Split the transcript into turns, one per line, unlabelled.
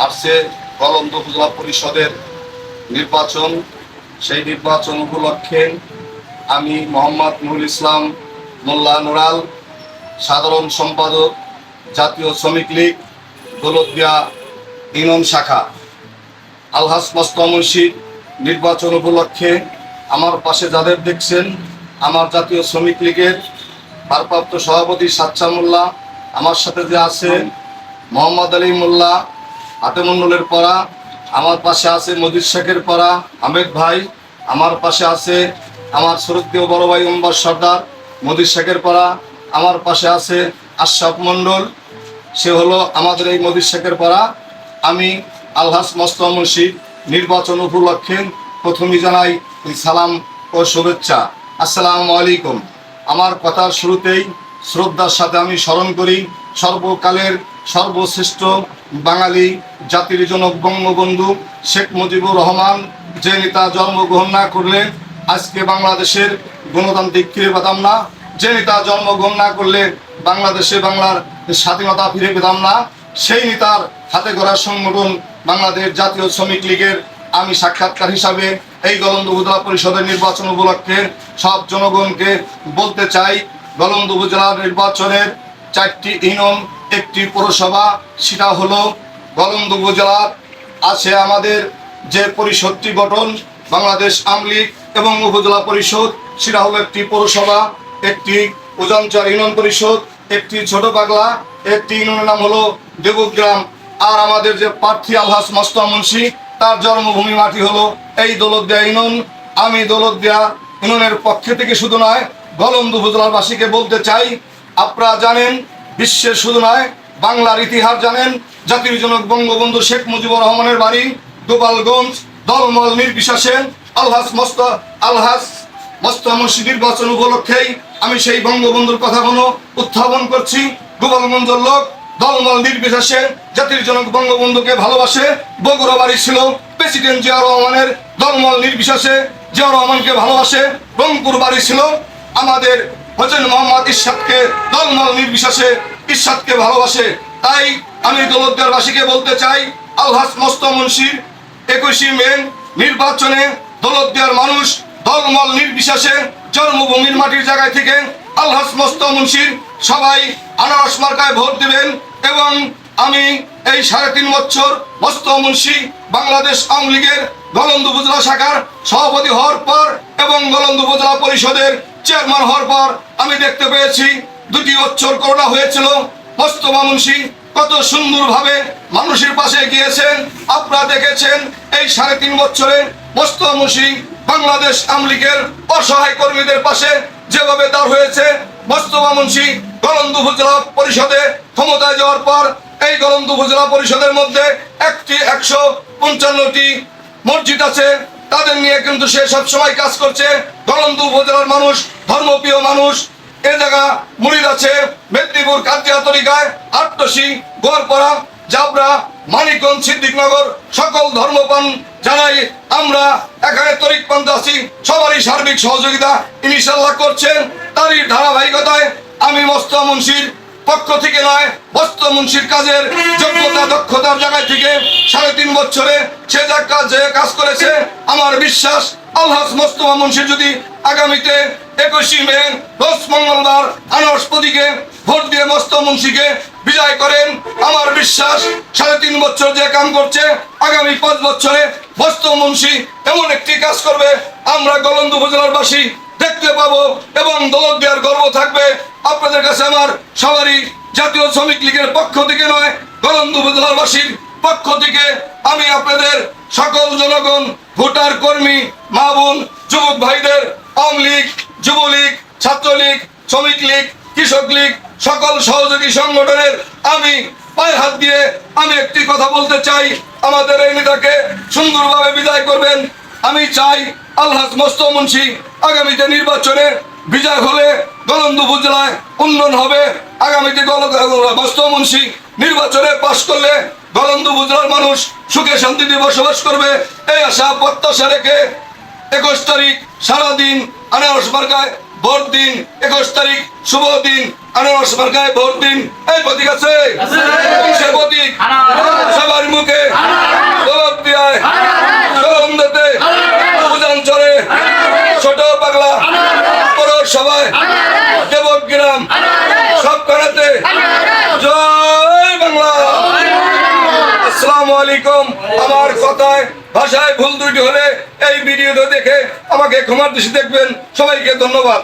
আসছে গলন্দ উপজেলা পরিষদের নির্বাচন। সেই নির্বাচন উপলক্ষে আমি মোহাম্মদ নুরুল ইসলাম মোল্লা নুরাল, সাধারণ সম্পাদক, জাতীয় শ্রমিক লীগ দৌলতদিয়া ইউনিয়ন শাখা, আলহাজ মোস্তফা মুন্সী নির্বাচন উপলক্ষে আমার পাশে যাদের দেখছেন, আমার জাতীয় শ্রমিক লীগের ভারপ্রাপ্ত সভাপতি সাচ্চা মোল্লা, আমার সাথে যে আছে মোহাম্মদ আলী মোল্লা, আতেমুন্নুলের পড়া, আমার পাশে আছে মজিদ শেখের পড়া আহমেদ ভাই, আমার পাশে আছে আমার শ্রদ্ধেয় বড় ভাই ওমর সর্দার মজিদ শেখের পড়া, আমার পাশে আছে আশরাফ মণ্ডল, সে হলো আমাদের এই মজিদ শেখের পড়া। আমি আলহাজ মোস্তফা মুন্সী নির্বাচন উপলক্ষে প্রথমেই জানাই সালাম ও শুভেচ্ছা। আসসালামু আলাইকুম। আমার কথার শুরুতেই শ্রদ্ধার সাথে আমি স্মরণ করি সর্বকালের সর্বশ্রেষ্ঠ বাঙালি জাতির জনক বঙ্গবন্ধু শেখ মুজিবুর রহমান। যে নেতা জন্মগ্রহণ না করলে আজকে বাংলাদেশের গণতান্ত্রিক ফিরে পেতাম না, যে নেতা জন্মগ্রহণ না করলে বাংলাদেশে বাংলার স্বাধীনতা ফিরে পেতাম না, সেই নেতার হাতে গড়া সংগঠন বাংলাদেশ জাতীয় শ্রমিক লীগের আমি সাক্ষাৎকার হিসাবে এই গলন্দ উপজেলা পরিষদের নির্বাচন উপলক্ষে সব জনগণকে বলতে চাই, গলন্দ উপজেলা নির্বাচনের 4টি ইউনিয়ন, 1টি পৌরসভা, সেটা হলো গলন্দ উপজেলার আছে আমাদের যে পরিষদটি গঠন বাংলাদেশ আওয়ামী লীগ এবং উপজেলা পরিষদ, সেটা হলো 1টি পৌরসভা, 1টি উজানচর ইউনিয়ন পরিষদ, 1টি ছোট পাগলা, 1টি ইউনিয়নের নাম হলো দেবগ্রাম। আর আমাদের যে প্রার্থী আলহাজ মোস্তফা মুন্সী, তার জন্মভূমি মাটি হলো এই দৌলতদিয়া ইউনিয়ন। আমি দৌলতদিয়া ইউনিয়নের পক্ষে থেকে শুধু নয়, গলন্দ উপজেলাবাসীকে বলতে চাই, আপনারা জানেন বিশ্বের শুধু নয় বাংলার ইতিহাস জানেন, জাতির জনক বঙ্গবন্ধু শেখ মুজিবুর রহমানের বাড়ি গোপালগঞ্জ। দলমল নির্বিশেষে আলহাজ মোস্তফা মুন্সী নির্বাচন উপলক্ষেই আমি সেই বঙ্গবন্ধুর কথাগুলো উত্থাপন করছি। গোপালগঞ্জের লোক দলমল নির্বিশেষে জাতির জনক বঙ্গবন্ধুকে ভালোবাসে। বগুড়া বাড়ি ছিল প্রেসিডেন্ট জিয়া রহমানের, দলমল নির্বিশেষে জিয়া রহমানকে ভালোবাসে। রংপুর বাড়ি ছিল আমাদের হোসেন মোহাম্মদ ইরশাদকে, দলমল নির্বিশেষে ইরশাদকে ভালোবাসে। তাই আমি দৌলতদিয়াবাসীকে বলতে চাই, আলহাজ মোস্তফা মুন্সীর 21শে মে নির্বাচনে দৌলতদিয়ার মানুষ দলমল নির্বিশেষে জন্মভূমির মাটির জায়গায় থেকে আলহাজ মোস্তফা মুন্সীর সবাই আনারস মার্কায় ভোট দিবেন। এবং আমি এই 3.5 বছর মোস্তফা মুন্সী বাংলাদেশ আওয়ামী লীগের গলন্দ উপজেলা শাখার সভাপতি হওয়ার পর এবং গলন্দ উপজেলা পরিষদের চেয়ারম্যান হওয়ার পর আমি দেখতে পেয়েছি 2টি বছর করোনা হয়েছিল, মোস্তফা মুন্সী কত সুন্দরভাবে মানুষের পাশে গিয়েছেন। আপনারা দেখেছেন এই 3.5 বছরে মোস্তফা মুন্সী বাংলাদেশ আওয়ামী লীগের অসহায় কর্মীদের পাশে যেভাবে দাঁড় হয়েছে। মোস্তফা মুন্সী গলন্দ উপজেলা পরিষদে ক্ষমতায় যাওয়ার পর এই গলন্দ উপজেলা পরিষদের মধ্যে 155টি মসজিদ আছে, তাদের নিয়ে কিন্তু সে সবসময় কাজ করছে। গলন্দ উপজেলার মানুষ ধর্মপ্রিয় মানুষ। এ জায়গা মুরিদ আছে মেদিনীপুর কাদিয়া তরিকায়, আট্টসি, গোয়ালপাড়া, জাবরা, মানিকগঞ্জ, সিদ্দিকনগর, সকল ধর্মপান জানাই আমরা এখানে তরিকপন্থ আছি, সবারই সার্বিক সহযোগিতা ইনশাআল্লাহ করছেন। তারই ধারাবাহিকতায় আমি মোস্তফা মুন্সীর পক্ষ থেকে নয়, মোস্তফা মুন্সীর কাজের যোগ্যতা দক্ষতার জায়গায় থেকে 3.5 বছরে সে যা কাজ করেছে, আমার বিশ্বাস আলহাজ মোস্তফা মুন্সী যদি আগামীতে 21শে মে রোজ মঙ্গলবার আনারস প্রতীকে ভোট দিয়ে মোস্তফা মুন্সীকে বিজয় করেন, আমার বিশ্বাস 3.5 বছর যে কাম করছে আগামী 5 বছরে মোস্তফা মুন্সী এমন একটি কাজ করবে আমরা গলন্দ উপজেলাবাসী দেখতে পাবো এবং দৌলতদিয়ার গর্ব থাকবে। আপনাদের কাছে আমার সবারই জাতীয় শ্রমিক লীগের পক্ষ থেকে নয়, গলন্দ উপজেলাবাসীর পক্ষ থেকে আমি আপনাদের সকল জনগণ, ভোটার, কর্মী, মা বোন, যুবক ভাইদের, আওয়ামী লীগ, যুবলীগ, ছাত্রলীগ, শ্রমিক লীগ, কৃষক লীগ, সকল সহযোগী সংগঠনের আমি পায়ে হাত দিয়ে আমি একটি কথা বলতে চাই, আমাদের এই নেতাকে সুন্দরভাবে বিদায় করবেন। আমি চাই আলহাজ মোস্তফা মুন্সী আগামীতে নির্বাচনে বিজয় হলে গলন্দ উপজেলায় উন্নয়ন হবে। আগামীতে মোস্তফা মুন্সী নির্বাচনে পাশ করলে গলন্দ উপজেলার মানুষ সুখে শান্তিতে বসবাস করবে, এই আশা প্রত্যাশা রেখে 21 তারিখ সারাদিন আনারস মার্কায় ভোট দিন। 21 তারিখ শুভ দিন, আনারস মার্কায় ভোট দিন। এই প্রতীক আছে।
আমার কথায় ভাষায় ভুল ত্রুটি হলে এই ভিডিওটা দেখে আমাকে ক্ষমার দৃষ্টি দেখবেন। সবাইকে ধন্যবাদ।